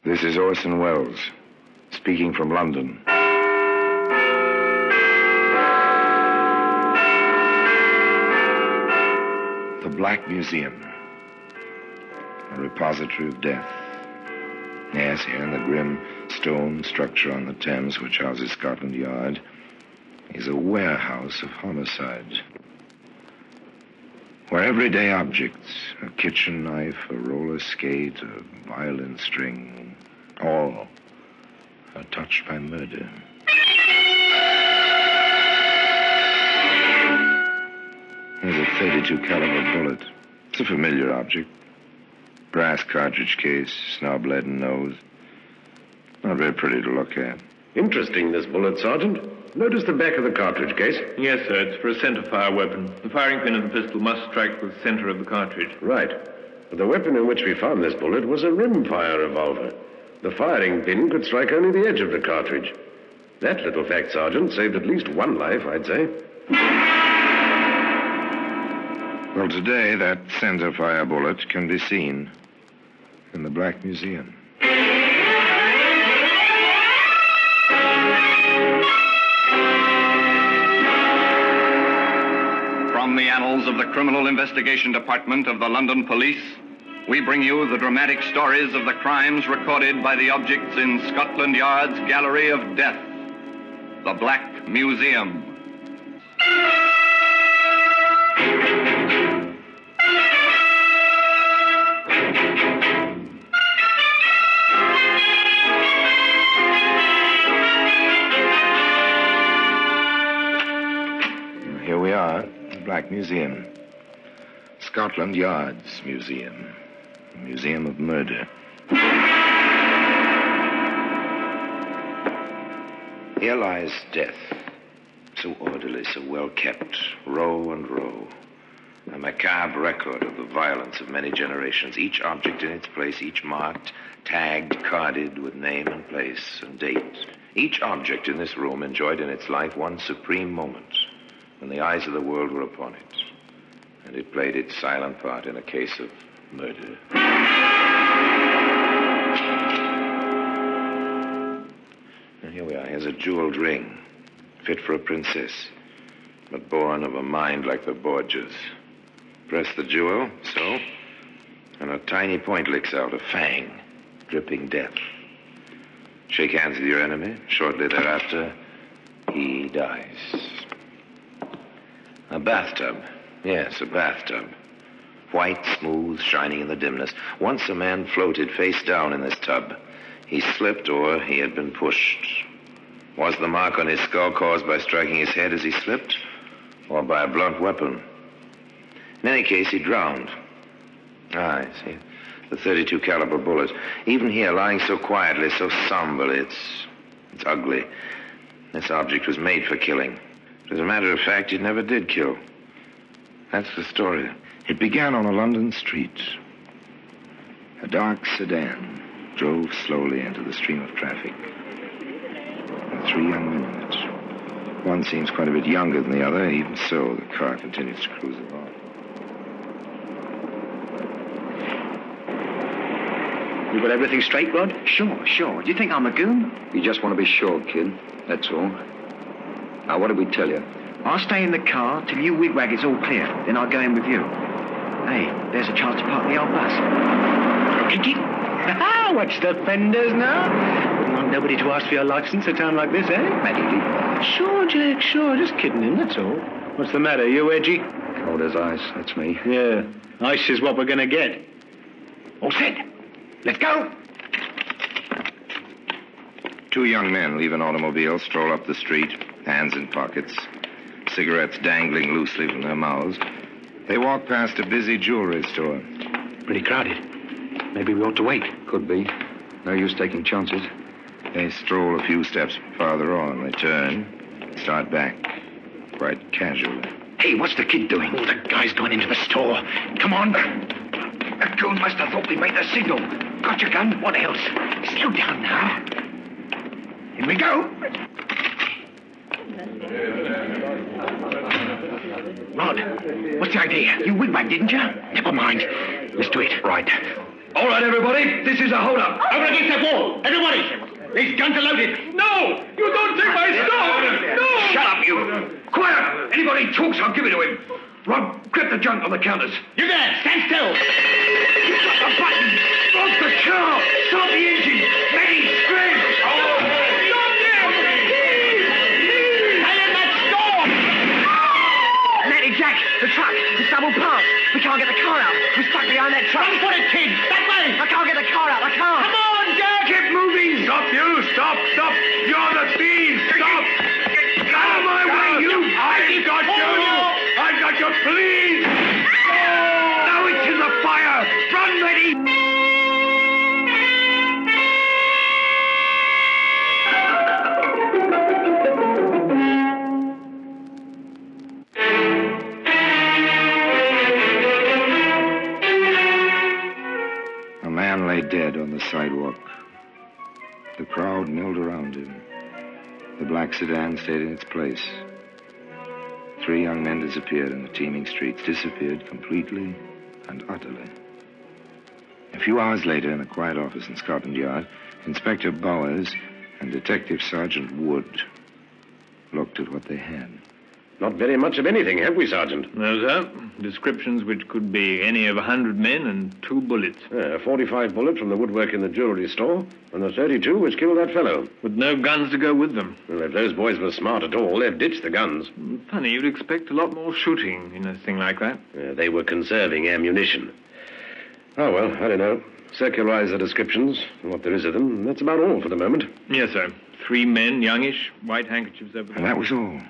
This is Orson Welles, speaking from London. The Black Museum, a repository of death. Yes, here in the grim stone structure on the Thames, which houses Scotland Yard, is a warehouse of homicide, where everyday objects, a kitchen knife, a roller skate, a violin string, all are touched by murder. Here's a .32 caliber bullet. It's a familiar object. Brass cartridge case, snub-leaden nose. Not very pretty to look at. Interesting, this bullet, Sergeant. Notice the back of the cartridge case. Yes, sir. It's for a center-fire weapon. The firing pin of the pistol must strike the center of the cartridge. Right. But the weapon in which we found this bullet was a rimfire revolver. The firing pin could strike only the edge of the cartridge. That little fact, Sergeant, saved at least one life, I'd say. Well, today, that center-fire bullet can be seen in the Black Museum. From the annals of the Criminal Investigation Department of the London Police, we bring you the dramatic stories of the crimes recorded by the objects in Scotland Yard's Gallery of Death, the Black Museum. Here we are, the Black Museum. Scotland Yard's museum. A museum of murder. Here lies death. So orderly, so well kept, row and row. A macabre record of the violence of many generations. Each object in its place, each marked, tagged, carded with name and place and date. Each object in this room enjoyed in its life one supreme moment when the eyes of the world were upon it, and it played its silent part in a case of murder. And here we are. Here's a jeweled ring, fit for a princess, but born of a mind like the Borgias. Press the jewel, so, and a tiny point licks out, a fang, dripping death. Shake hands with your enemy. Shortly thereafter, he dies. A bathtub. Yes, a bathtub. White, smooth, shining in the dimness. Once a man floated face down in this tub. He slipped, or he had been pushed. Was the mark on his skull caused by striking his head as he slipped, or by a blunt weapon? In any case, he drowned. I see. The .32 caliber bullet. Even here, lying so quietly, so somberly, it's ugly. This object was made for killing. As a matter of fact, it never did kill. That's the story. It began on a London street. A dark sedan drove slowly into the stream of traffic. There were 3 young men in it. One seems quite a bit younger than the other. Even so, the car continues to cruise along. You got everything straight, Rod? Sure. Do you think I'm a goon? You just want to be sure, kid. That's all. Now, what did we tell you? I'll stay in the car till you wigwag it's all clear. Then I'll go in with you. Hey, there's a chance to park the old bus. Kinky? Watch the fenders now. Wouldn't want nobody to ask for your license at a time like this, eh? Matty, Sure, Jake, sure. Just kidding him, that's all. What's the matter? You edgy? cold as ice. That's me. Yeah. Ice is what we're going to get. All set. Let's go. 2 young men leave an automobile, stroll up the street, hands in pockets, cigarettes dangling loosely from their mouths. They walk past a busy jewelry store. Pretty crowded. Maybe we ought to wait. Could be. No use taking chances. They stroll a few steps farther on. They turn, start back, quite casually. Hey, what's the kid doing? Oh, the guy's gone into the store. Come on. The goon must have thought we made the signal. Got your gun? What else? Slow down now. Here we go. Rod, what's the idea? You wigwagged, didn't you? Never mind. Let's do it. Right. All right, everybody, this is a hold-up. Over against that wall. Everybody. These guns are loaded. No! You don't take my stuff! No! Shut up, you. Quiet. Anybody talks, I'll give it to him. Rob, grab the junk on the counters. You there. Stand still. Stop the button. Rob the car. Stop the engine. Maggie, scream. Jack, the truck. It's double parked. We can't get the car out. We're stuck behind that truck. Run for it, kid. That way. I can't get the car out. I can't. Come on, Jack. Keep moving. Stop, you. Stop. You're the thieves. Stop. Out of my way, you. I've got you. Please. Now it's in the fire. Run, ready. A man lay dead on the sidewalk. The crowd milled around him. The black sedan stayed in its place. 3 young men disappeared in the teeming streets, disappeared completely and utterly. A few hours later, in a quiet office in Scotland Yard, Inspector Bowers and Detective Sergeant Wood looked at what they had. Not very much of anything, have we, Sergeant? No, sir. Descriptions which could be any of 100 men and 2 bullets. A 45 bullet from the woodwork in the jewelry store, and the 32 which killed that fellow. With no guns to go with them. Well, if those boys were smart at all, they've ditched the guns. Funny, you'd expect a lot more shooting in a thing like that. They were conserving ammunition. Oh, well, I don't know. Circularize the descriptions, and what there is of them. That's about all for the moment. Yes, sir. 3 men, youngish, white handkerchiefs over And there. that was all.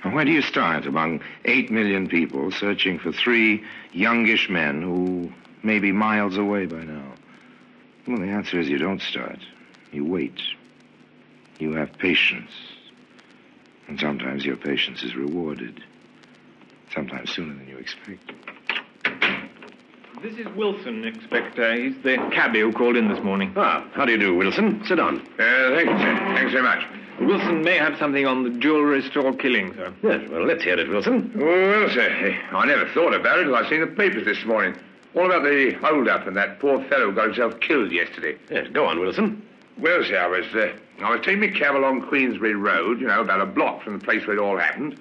Now, where do you start among 8 million people searching for 3 youngish men who may be miles away by now? Well, the answer is you don't start. You wait. You have patience. And sometimes your patience is rewarded. Sometimes sooner than you expect. This is Wilson, Inspector. He's the cabbie who called in this morning. Ah, how do you do, Wilson? Sit down. Thank you, sir. Thanks very much. Wilson may have something on the jewelry store killing, sir. Yes, well, let's hear it, Wilson. Well, sir, I never thought about it till I seen the papers this morning. All about the hold-up and that poor fellow got himself killed yesterday. Yes, go on, Wilson. Well, sir, I was taking my cab along Queensbury Road, about a block from the place where it all happened,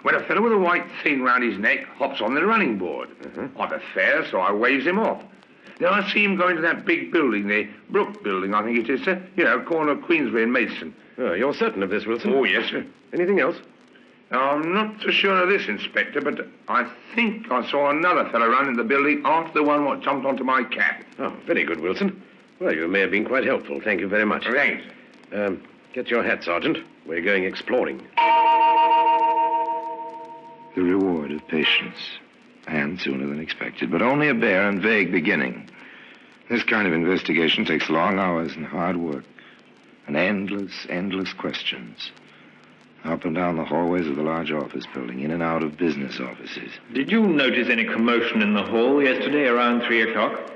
when a fellow with a white thing round his neck hops on the running board. I'm a fare, so I waves him off. Then I see him go into that big building, the Brook building, I think it is, sir. Corner of Queensbury and Maidstone. Oh, you're certain of this, Wilson? Oh, yes, sir. Anything else? I'm not so sure of this, Inspector, but I think I saw another fellow run in the building after the one what jumped onto my cab. Oh, very good, Wilson. Well, you may have been quite helpful. Thank you very much. Thanks. Get your hat, Sergeant. We're going exploring. The reward of patience. And sooner than expected, but only a bare and vague beginning. This kind of investigation takes long hours and hard work. And endless questions. Up and down the hallways of the large office building, in and out of business offices. Did you notice any commotion in the hall yesterday around 3 o'clock?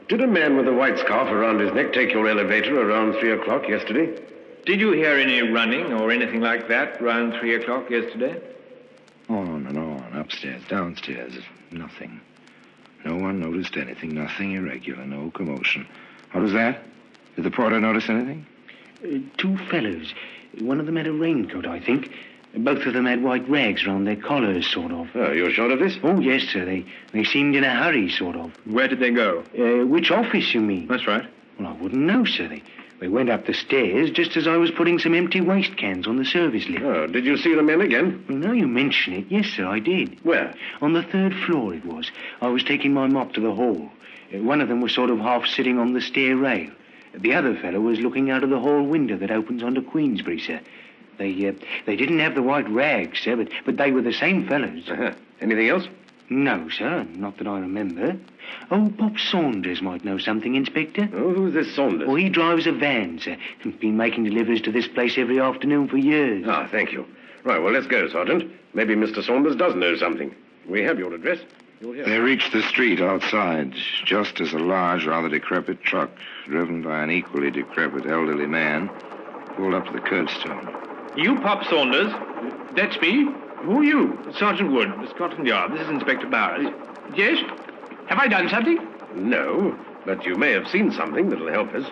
Did a man with a white scarf around his neck take your elevator around 3 o'clock yesterday? Did you hear any running or anything like that around 3 o'clock yesterday? On and on, upstairs, downstairs, nothing. No one noticed anything, nothing irregular, no commotion. What was that? Did the porter notice anything? 2 fellows. One of them had a raincoat, I think. Both of them had white rags round their collars, sort of. Oh, you're sure of this? Oh, yes, sir. They seemed in a hurry, sort of. Where did they go? Which office, you mean? That's right. Well, I wouldn't know, sir. They went up the stairs just as I was putting some empty waste cans on the service lift. Oh, did you see the men again? Well, now you mention it, yes, sir, I did. Where? On the 3rd floor it was. I was taking my mop to the hall. One of them was sort of half sitting on the stair rail. The other fellow was looking out of the hall window that opens onto Queensbury, sir. They didn't have the white rags, sir, but they were the same fellows. Anything else? No, sir, not that I remember. Oh, Bob Saunders might know something, Inspector. Oh, who's this Saunders? Oh, he drives a van, sir. Been making deliveries to this place every afternoon for years. Ah, thank you. Right, well, let's go, Sergeant. Maybe Mr. Saunders does know something. We have your address. You'll hear. They reached the street outside, just as a large, rather decrepit truck, driven by an equally decrepit elderly man, pulled up to the curbstone. You, Pop Saunders? That's me. Who are you? Sergeant Wood, Scotland Yard. This is Inspector Bowers. Yes? Have I done something? No. but you may have seen something that'll help us.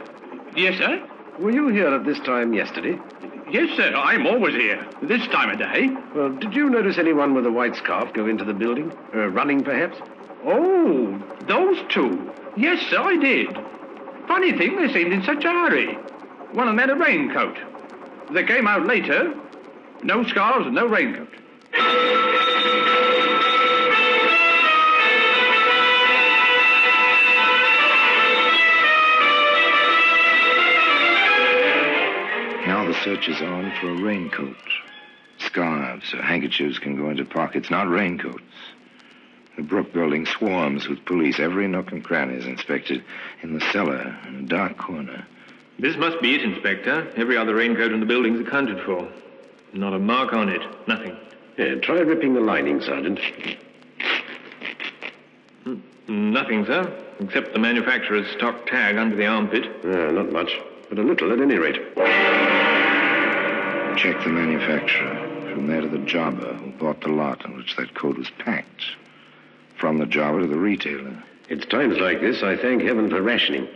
Yes, sir? Were you here at this time yesterday? Yes, sir. I'm always here. This time of day. Well, did you notice anyone with a white scarf go into the building? Running, perhaps? Oh, those two. Yes, sir, I did. Funny thing, they seemed in such a hurry. One of them had a raincoat. They came out later. No scarves and no raincoat. Now the search is on for a raincoat. Scarves or handkerchiefs can go into pockets, not raincoats. The Brook building swarms with police. Every nook and cranny is inspected. In the cellar, in a dark corner. This must be it, Inspector. Every other raincoat in the building's accounted for. Not a mark on it. Nothing. Yeah, try ripping the lining, Sergeant. Nothing, sir. Except the manufacturer's stock tag under the armpit. Not much, but a little at any rate. Check the manufacturer. From there to the jobber who bought the lot on which that coat was packed. From the jobber to the retailer. It's times like this I thank heaven for rationing.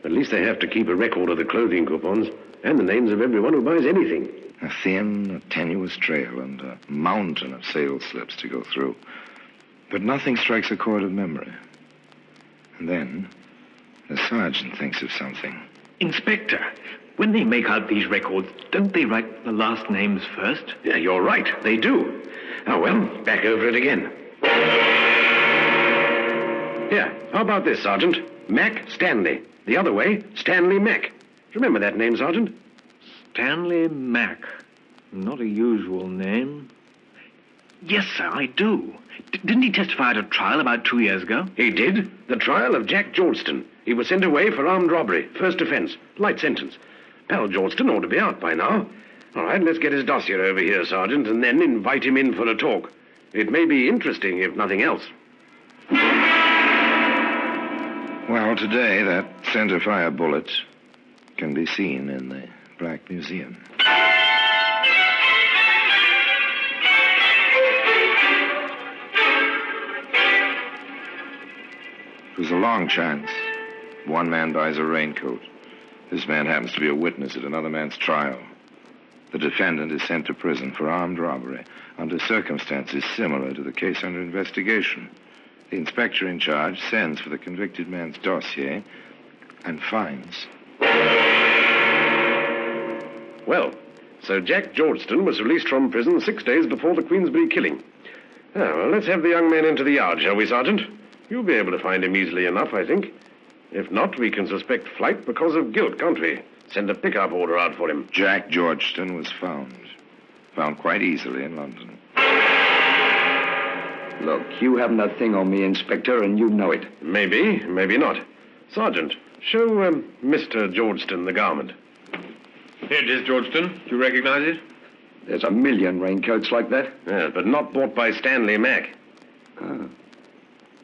At least they have to keep a record of the clothing coupons and the names of everyone who buys anything. A thin, tenuous trail and a mountain of sales slips to go through. But nothing strikes a chord of memory. And then the sergeant thinks of something. Inspector, when they make out these records, don't they write the last names first? Yeah, you're right. They do. Oh, well, back over it again. Here, how about this, Sergeant? Mac Stanley. The other way, Stanley Mac. Remember that name, Sergeant? Stanley Mac. Not a usual name. Yes, sir, I do. Didn't he testify at a trial about 2 years ago? He did. The trial of Jack Georgeston. He was sent away for armed robbery. First offense. Light sentence. Pal Georgeston ought to be out by now. All right, let's get his dossier over here, Sergeant, and then invite him in for a talk. It may be interesting, if nothing else. Well, today, that centerfire bullet can be seen in the Black Museum. It was a long chance. One man buys a raincoat. This man happens to be a witness at another man's trial. The defendant is sent to prison for armed robbery under circumstances similar to the case under investigation. The inspector in charge sends for the convicted man's dossier and finds. Well, so Jack Georgeston was released from prison 6 days before the Queensbury killing. Well, let's have the young man into the yard, shall we, Sergeant? You'll be able to find him easily enough, I think. If not, we can suspect flight because of guilt, can't we? Send a pickup order out for him. Jack Georgeston was found. Found quite easily in London. Look, you haven't that thing on me, Inspector, and you know it. Maybe, maybe not. Sergeant, show Mr. Georgeston the garment. Here it is, Georgeston. Do you recognize it? There's a million raincoats like that. Yeah, but not bought by Stanley Mac.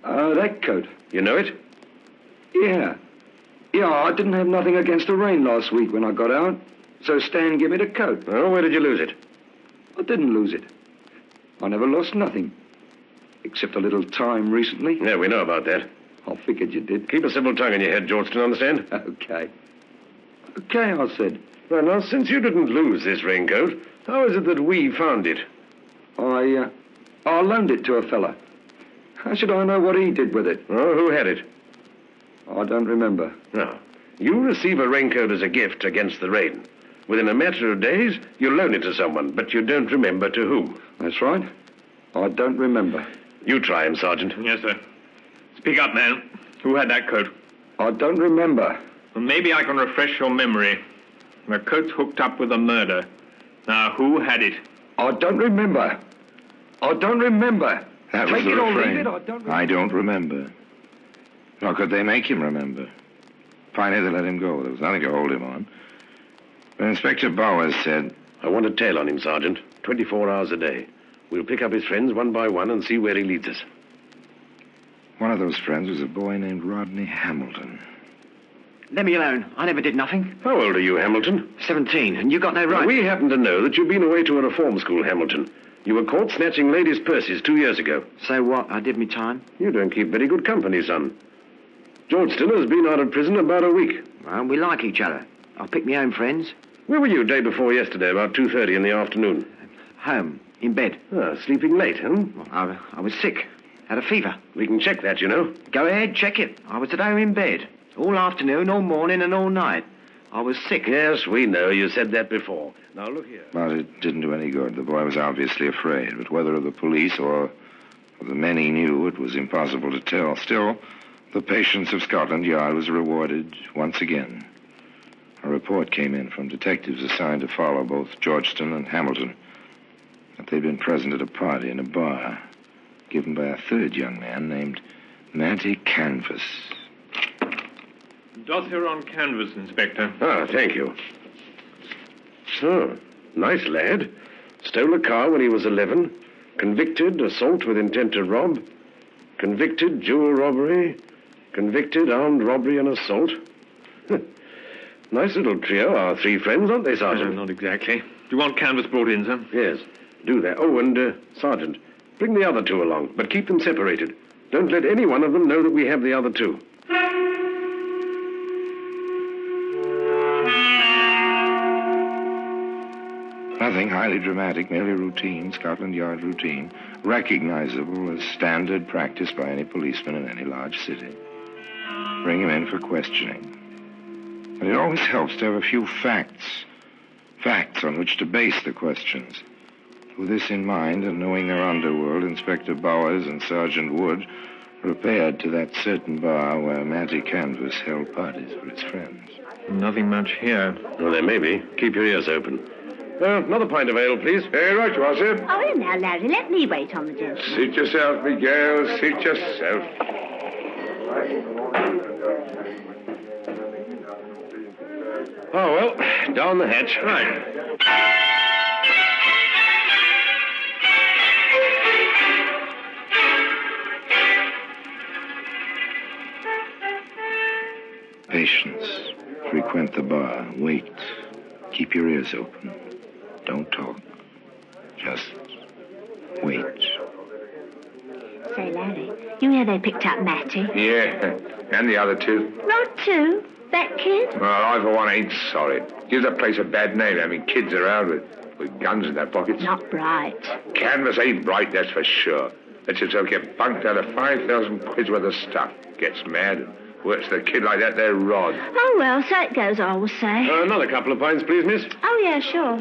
That coat. You know it? Yeah. Yeah, I didn't have nothing against the rain last week when I got out. So Stan gave me the coat. Oh, where did you lose it? I didn't lose it. I never lost nothing. Except a little time recently. Yeah, we know about that. I figured you did. Keep a civil tongue in your head, Georgeston, understand? Okay. Okay, I said. Well, now, since you didn't lose this raincoat, how is it that we found it? I loaned it to a fella. How should I know what he did with it? Oh, who had it? I don't remember. No. You receive a raincoat as a gift against the rain. Within a matter of days, you loan it to someone, but you don't remember to whom. That's right. I don't remember. You try him, Sergeant. Yes, sir. Speak up, man. Who had that coat? I don't remember. Well, maybe I can refresh your memory. The coat's hooked up with a murder. Now, who had it? I don't remember. I don't remember. That was Take the it or refrain. leave it, I don't remember. Nor could they make him remember. Finally, they let him go. There was nothing to hold him on. But Inspector Bowers said, I want a tail on him, Sergeant. 24 hours a day. We'll pick up his friends one by one and see where he leads us. one of those friends was a boy named Rodney Hamilton. Let me alone. I never did nothing. How old are you, Hamilton? 17, and you got no right. We happen to know that you've been away to a reform school, Hamilton. You were caught snatching ladies' purses 2 years ago. So what? I did me time. You don't keep very good company, son. Georgeston has been out of prison about a week. Well, we like each other. I'll pick my own friends. Where were you day before yesterday, about 2:30 in the afternoon? Home, in bed. Ah, sleeping late, huh? I was sick. Had a fever. We can check that, you know. Go ahead, check it. I was at home in bed. All afternoon, all morning, and all night. I was sick. Yes, we know. You said that before. Now, look here. But it didn't do any good. The boy was obviously afraid, but whether of the police or of the men he knew, it was impossible to tell. Still, the patience of Scotland Yard was rewarded once again. A report came in from detectives assigned to follow both Georgeston and Hamilton that they'd been present at a party in a bar given by a third young man named Matty Canvas. Dossier on canvas, Inspector. Ah, thank you. So, nice lad. Stole a car when he was 11. Convicted, assault with intent to rob. Convicted, jewel robbery. Convicted, armed robbery and assault. Nice little trio, our three friends, aren't they, Sergeant? Not exactly. Do you want canvas brought in, sir? Yes, do that. Oh, and, Sergeant, bring the other two along, but keep them separated. Don't let any one of them know that we have the other two. Nothing highly dramatic, merely routine, Scotland Yard routine, recognizable as standard practice by any policeman in any large city. Bring him in for questioning. And it always helps to have a few facts on which to base the questions. With this in mind, and knowing their underworld, Inspector Bowers and Sergeant Wood repaired to that certain bar where Matty Canvas held parties for his friends. Nothing much here. Well, there may be. Keep your ears open. Another pint of ale, please. Hey, right, was it? Oh, here now, Larry. Let me wait on the gentleman. Seat yourself, Miguel. Seat yourself. Oh, well, down the hatch. Right. Patience. Frequent the bar. Wait. Keep your ears open. Don't talk. Just wait. Say, Larry, you hear they picked up Matty? Yeah, and the other two. Rod, too? That kid? Well, I, for one, ain't sorry. Gives that place a bad name, having kids around with guns in their pockets. Not bright. Canvas ain't bright, that's for sure. Lets himself get bunked out of 5,000 quid's worth of stuff. Gets mad and works the kid like that there rod. Oh, well, so it goes, I always say. Another couple of pints, please, miss. Oh, yeah, sure.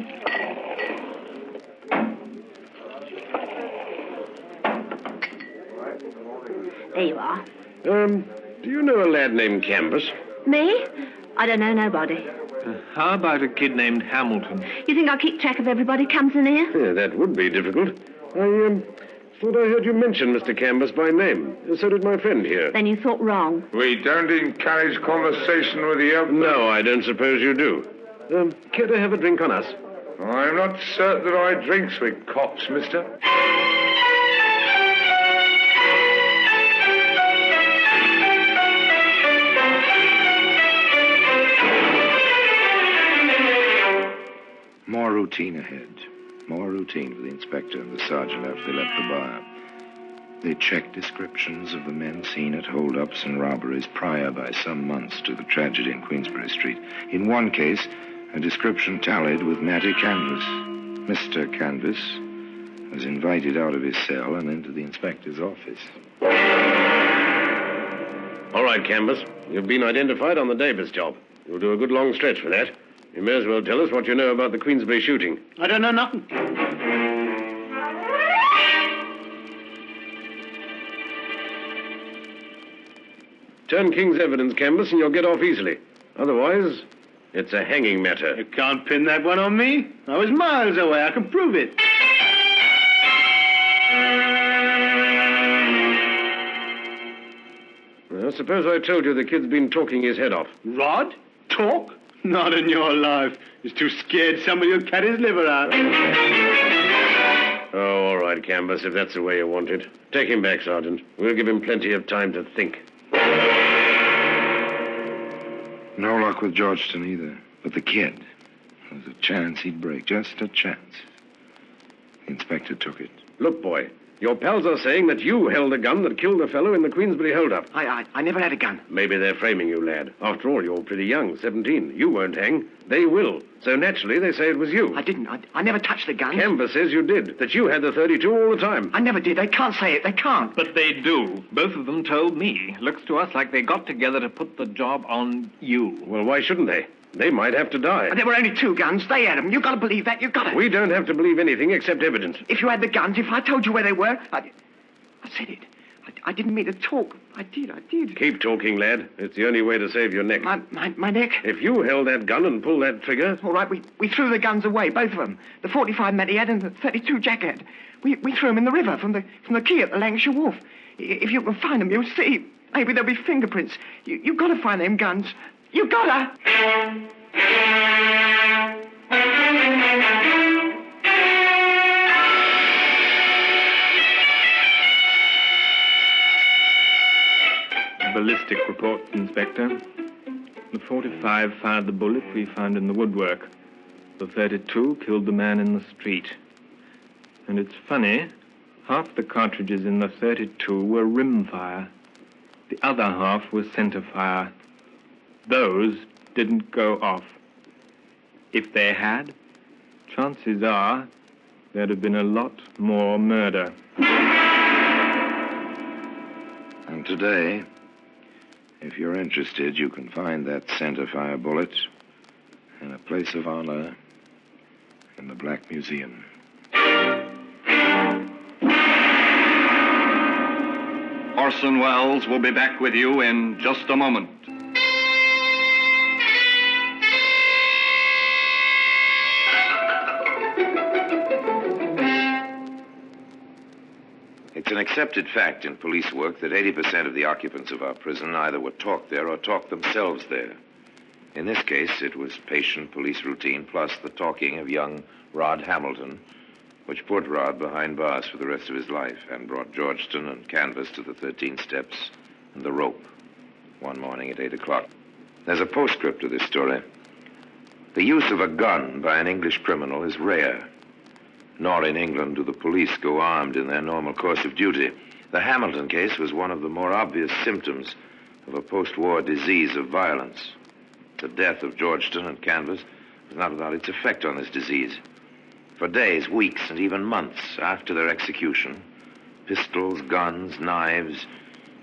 There you are. Do you know a lad named Canvas? Me? I don't know nobody. How about a kid named Hamilton? You think I'll keep track of everybody comes in here? Yeah, that would be difficult. I thought I heard you mention Mr. Canvas by name. So did my friend here. Then you thought wrong. We don't encourage conversation with the elder. No, I don't suppose you do. Care to have a drink on us? I'm not certain that I drinks with cops, mister. More routine ahead. More routine for the inspector and the sergeant after they left the bar. They checked descriptions of the men seen at holdups and robberies prior by some months to the tragedy in Queensbury Street. In one case, a description tallied with Matty Canvas. Mr. Canvas was invited out of his cell and into the inspector's office. All right, Canvas. You've been identified on the Davis job. You'll do a good long stretch for that. You may as well tell us what you know about the Queensbury shooting. I don't know nothing. Turn King's evidence, Canvas, and you'll get off easily. Otherwise, it's a hanging matter. You can't pin that one on me. I was miles away. I can prove it. Well, suppose I told you the kid's been talking his head off. Rod? Talk? Not in your life. He's too scared somebody will cut his liver out. Oh, all right, Canvas, if that's the way you want it. Take him back, Sergeant. We'll give him plenty of time to think. No luck with Georgeston either. But the kid, there was a chance he'd break. Just a chance. The inspector took it. Look, boy, Your pals are saying that you held a gun that killed the fellow in the Queensbury hold-up. I never had a gun. Maybe they're framing you, lad. After all, you're pretty young, 17. You won't hang. They will. So naturally, they say it was you. I didn't. I never touched the gun. Canvas says you did, that you had the 32 all the time. I never did. They can't say it. They can't. But they do. Both of them told me. Looks to us like they got together to put the job on you. Well, why shouldn't they? They might have to die. But there were only 2 guns. They had them. You've got to believe that. You've got to. We don't have to believe anything except evidence. If you had the guns, if I told you where they were, I said it. I didn't mean to talk. I did. Keep talking, lad. It's the only way to save your neck. My neck? If you held that gun and pulled that trigger... All right, we threw the guns away, both of them. The 45 Matty had and the 32 Jack had. We threw them in the river from the quay at the Lancashire Wharf. If you can find them, you'll see. Maybe there'll be fingerprints. You've got to find them guns. You've got to. Ballistic report, Inspector. The 45 fired the bullet we found in the woodwork. The 32 killed the man in the street. And it's funny, half the cartridges in the 32 were rimfire. The other half was centerfire. Those didn't go off. If they had, chances are there'd have been a lot more murder. And today, if you're interested, you can find that centerfire bullet in a place of honor in the Black Museum. Orson Welles will be back with you in just a moment. It's an accepted fact in police work that 80% of the occupants of our prison either were taught there or talked themselves there. In this case, it was patient police routine plus the talking of young Rod Hamilton, which put Rod behind bars for the rest of his life and brought Georgetown and Canvas to the 13 steps and the rope one morning at 8 o'clock. There's a postscript to this story. The use of a gun by an English criminal is rare. Nor in England do the police go armed in their normal course of duty. The Hamilton case was one of the more obvious symptoms of a post-war disease of violence. The death of Georgetown and Canvas was not without its effect on this disease. For days, weeks, and even months after their execution, pistols, guns, knives,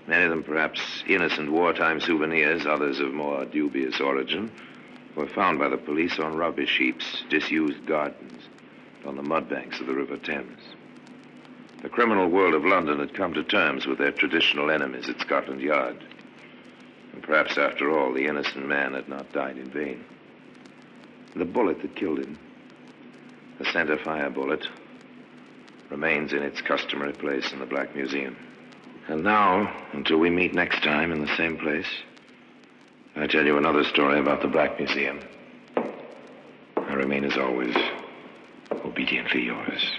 many of them perhaps innocent wartime souvenirs, others of more dubious origin, were found by the police on rubbish heaps, disused gardens, on the mudbanks of the River Thames. The criminal world of London had come to terms with their traditional enemies at Scotland Yard. And perhaps, after all, the innocent man had not died in vain. The bullet that killed him, the centerfire bullet, remains in its customary place in the Black Museum. And now, until we meet next time in the same place, I tell you another story about the Black Museum. I remain, as always, obediently yours.